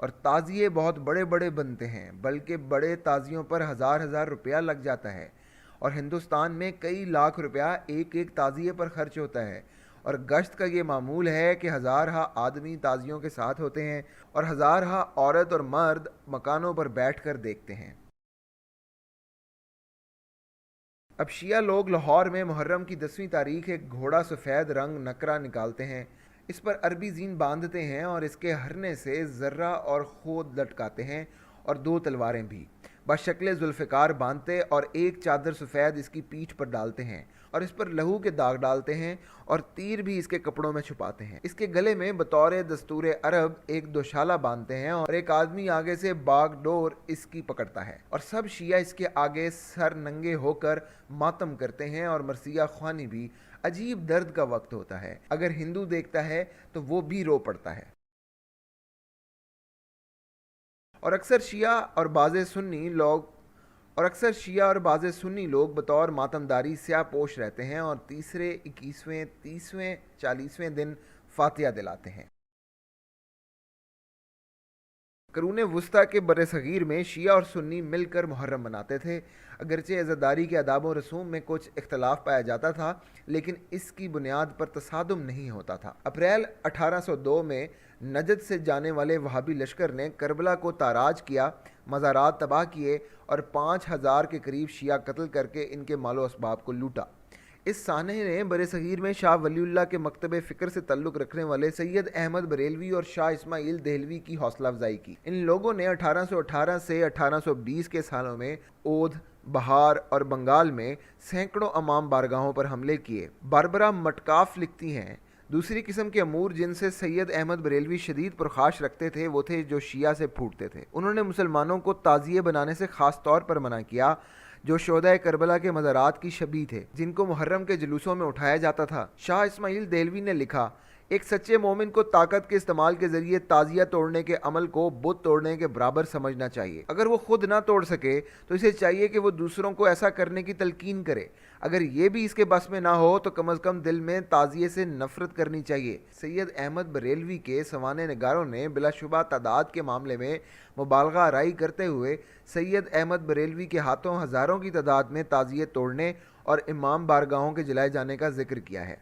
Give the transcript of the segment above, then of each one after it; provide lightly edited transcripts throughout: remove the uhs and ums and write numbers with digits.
اور تعزیے بہت بڑے بڑے بنتے ہیں، بلکہ بڑے تعزیوں پر ہزار ہزار روپیہ لگ جاتا ہے، اور ہندوستان میں کئی لاکھ روپیہ ایک ایک تعزیے پر خرچ ہوتا ہے۔ اور گشت کا یہ معمول ہے کہ ہزارہا آدمی تعزیوں کے ساتھ ہوتے ہیں اور ہزارہا عورت اور مرد مکانوں پر بیٹھ کر دیکھتے ہیں۔ اب شیعہ لوگ لاہور میں محرم کی 10ویں تاریخ ایک گھوڑا سفید رنگ نکرہ نکالتے ہیں، اس پر عربی زین باندھتے ہیں اور اس کے ہرنے سے ذرہ اور خود لٹکاتے ہیں اور 2 تلواریں بھی بشکل ذوالفقار باندھتے اور ایک چادر سفید اس کی پیٹھ پر ڈالتے ہیں اور اس پر لہو کے داغ ڈالتے ہیں اور تیر بھی اس کے کپڑوں میں چھپاتے ہیں۔ اس کے گلے میں بطور دستور عرب ایک دوشالہ باندھتے ہیں اور ایک آدمی آگے سے باغ ڈور اس کی پکڑتا ہے، اور سب شیعہ اس کے آگے سر ننگے ہو کر ماتم کرتے ہیں، اور مرثیہ خوانی بھی عجیب درد کا وقت ہوتا ہے، اگر ہندو دیکھتا ہے تو وہ بھی رو پڑتا ہے۔ اور اکثر شیعہ اور بعض سنی لوگ بطور ماتمداری سیاہ پوش رہتے ہیں اور تیسرے، 21ویں، 30ویں، 40ویں دن فاتحہ دلاتے ہیں۔ قرون وسطیٰ کے بر صغیر میں شیعہ اور سنی مل کر محرم مناتے تھے، اگرچہ عزاداری کے آداب و رسوم میں کچھ اختلاف پایا جاتا تھا، لیکن اس کی بنیاد پر تصادم نہیں ہوتا تھا۔ اپریل 1802 میں نجد سے جانے والے وہابی لشکر نے کربلا کو تاراج کیا، مزارات تباہ کیے اور 5000 کے قریب شیعہ قتل کر کے ان کے مال و اسباب کو لوٹا۔ اس سانحے نے بر صغیر میں شاہ ولی اللہ کے مکتب فکر سے تعلق رکھنے والے سید احمد بریلوی اور شاہ اسماعیل دہلوی کی حوصلہ افزائی کی۔ ان لوگوں نے 1818 سے 1820 کے سالوں میں اودھ، بہار اور بنگال میں سینکڑوں امام بارگاہوں پر حملے کیے۔ باربرا مٹکاف لکھتی ہیں، دوسری قسم کے امور جن سے سید احمد بریلوی شدید پرخاش رکھتے تھے وہ تھے جو شیعہ سے پھوٹتے تھے۔ انہوں نے مسلمانوں کو تعزیے بنانے سے خاص طور پر منع کیا جو شہداء کربلا کے مزارات کی شبیہ تھے، جن کو محرم کے جلوسوں میں اٹھایا جاتا تھا۔ شاہ اسماعیل دہلوی نے لکھا، ایک سچے مومن کو طاقت کے استعمال کے ذریعے تعزیہ توڑنے کے عمل کو بت توڑنے کے برابر سمجھنا چاہیے۔ اگر وہ خود نہ توڑ سکے تو اسے چاہیے کہ وہ دوسروں کو ایسا کرنے کی تلقین کرے۔ اگر یہ بھی اس کے بس میں نہ ہو تو کم از کم دل میں تعزیے سے نفرت کرنی چاہیے۔ سید احمد بریلوی کے سوانح نگاروں نے بلا شبہ تعداد کے معاملے میں مبالغہ آرائی کرتے ہوئے سید احمد بریلوی کے ہاتھوں ہزاروں کی تعداد میں تعزیے توڑنے اور امام بارگاہوں کے جلائے جانے کا ذکر کیا ہے۔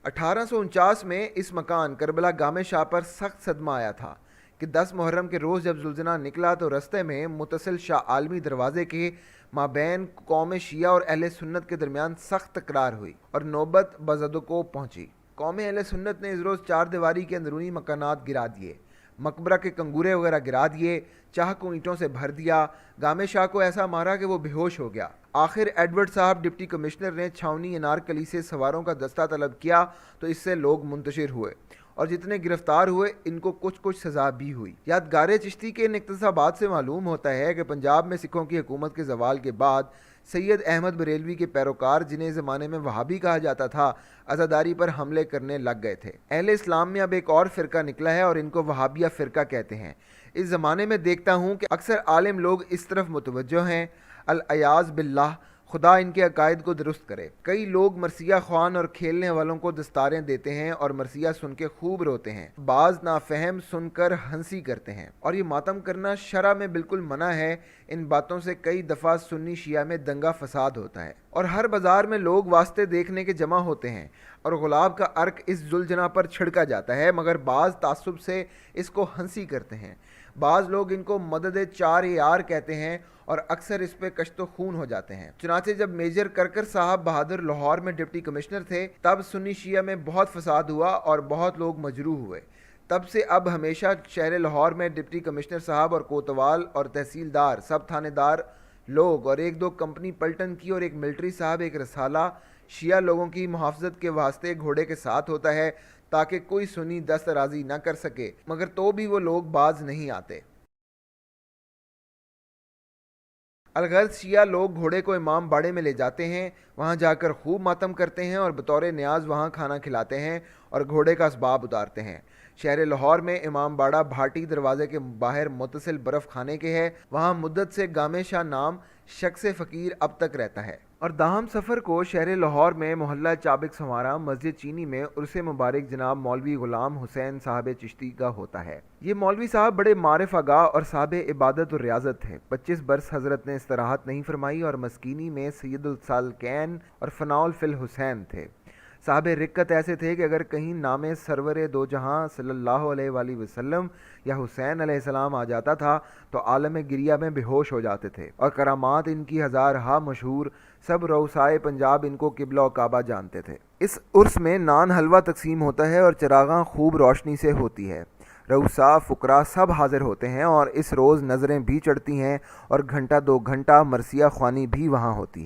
1849 میں اس مکان کربلا گام شاہ پر سخت صدمہ آیا تھا کہ 10 محرم کے روز جب زلزلہ نکلا تو رستے میں متصل شاہ عالمی دروازے کے مابین قوم شیعہ اور اہل سنت کے درمیان سخت تکرار ہوئی اور نوبت بزدکو پہنچی۔ قوم اہل سنت نے اس روز 4 دیواری کے اندرونی مکانات گرا دیے، مقبرہ کے کنگورے وغیرہ گرا دیے، چاہ کو اینٹوں سے بھر دیا، گام شاہ کو ایسا مارا کہ وہ بے ہوش ہو گیا۔ آخر ایڈورڈ صاحب ڈپٹی کمشنر نے چھاونی انارکلی سے سواروں کا دستہ طلب کیا تو اس سے لوگ منتشر ہوئے اور جتنے گرفتار ہوئے ان کو کچھ سزا بھی ہوئی۔ یادگار چشتی کے ان اقتباسات سے معلوم ہوتا ہے کہ پنجاب میں سکھوں کی حکومت کے زوال کے بعد سید احمد بریلوی کے پیروکار، جنہیں زمانے میں وہابی کہا جاتا تھا، عزاداری پر حملے کرنے لگ گئے تھے۔ اہل اسلام میں اب ایک اور فرقہ نکلا ہے اور ان کو وہابیہ فرقہ کہتے ہیں۔ اس زمانے میں دیکھتا ہوں کہ اکثر عالم لوگ اس طرف متوجہ ہیں، العیاذ باللہ، خدا ان کے عقائد کو درست کرے۔ کئی لوگ مرثیہ خوان اور کھیلنے والوں کو دستاریں دیتے ہیں اور مرثیہ سن کے خوب روتے ہیں، بعض نافہم سن کر ہنسی کرتے ہیں، اور یہ ماتم کرنا شرع میں بالکل منع ہے۔ ان باتوں سے کئی دفعہ سنی شیعہ میں دنگا فساد ہوتا ہے اور ہر بازار میں لوگ واسطے دیکھنے کے جمع ہوتے ہیں اور غلاب کا عرق اس ذوالجناح پر چھڑکا جاتا ہے، مگر بعض تعصب سے اس کو ہنسی کرتے ہیں۔ بعض لوگ ان کو مدد 4 یار کہتے ہیں اور اکثر اس پہ کشت و خون ہو جاتے ہیں۔ چنانچہ جب میجر کرکر صاحب بہادر لاہور میں ڈپٹی کمشنر تھے تب سنی شیعہ میں بہت فساد ہوا اور بہت لوگ مجروح ہوئے۔ تب سے اب ہمیشہ شہر لاہور میں ڈپٹی کمشنر صاحب اور کوتوال اور تحصیلدار، سب تھانے دار لوگ اور 1-2 کمپنی پلٹن کی اور ایک ملٹری صاحب ایک رسالہ شیعہ لوگوں کی محافظت کے واسطے گھوڑے کے ساتھ ہوتا ہے تاکہ کوئی سنی دست رازی نہ کر سکے، مگر تو بھی وہ لوگ باز نہیں آتے۔ الغرض شیعہ لوگ گھوڑے کو امام باڑے میں لے جاتے ہیں، وہاں جا کر خوب ماتم کرتے ہیں اور بطور نیاز وہاں کھانا کھلاتے ہیں اور گھوڑے کا اسباب اتارتے ہیں۔ شہر لاہور میں امام باڑہ بھاٹی دروازے کے باہر متصل برف کھانے کے ہے، وہاں مدت سے گام شاہ نام شخص فقیر اب تک رہتا ہے اور داہم سفر کو شہر لاہور میں محلہ چابک سنوارا مسجد چینی میں عرس مبارک جناب مولوی غلام حسین صاحب چشتی کا ہوتا ہے۔ یہ مولوی صاحب بڑے معرف آگاہ اور صاحب عبادت و ریاضت تھے۔ 25 برس حضرت نے استراحت نہیں فرمائی اور مسکینی میں سید السالکین اور فناء الفی الحسین تھے۔ صاحب رقت ایسے تھے کہ اگر کہیں نام سرور دو جہاں صلی اللہ علیہ وآلہ وسلم یا حسین علیہ السلام آ جاتا تھا تو عالم گریہ میں بے ہوش ہو جاتے تھے، اور کرامات ان کی ہزارہا مشہور، سب روسائے پنجاب ان کو قبلہ و کعبہ جانتے تھے۔ اس عرس میں نان حلوہ تقسیم ہوتا ہے اور چراغاں خوب روشنی سے ہوتی ہے۔ رؤسا فقراء سب حاضر ہوتے ہیں اور اس روز نظریں بھی چڑھتی ہیں اور گھنٹہ 2 گھنٹہ مرثیہ خوانی بھی وہاں ہوتی ہے۔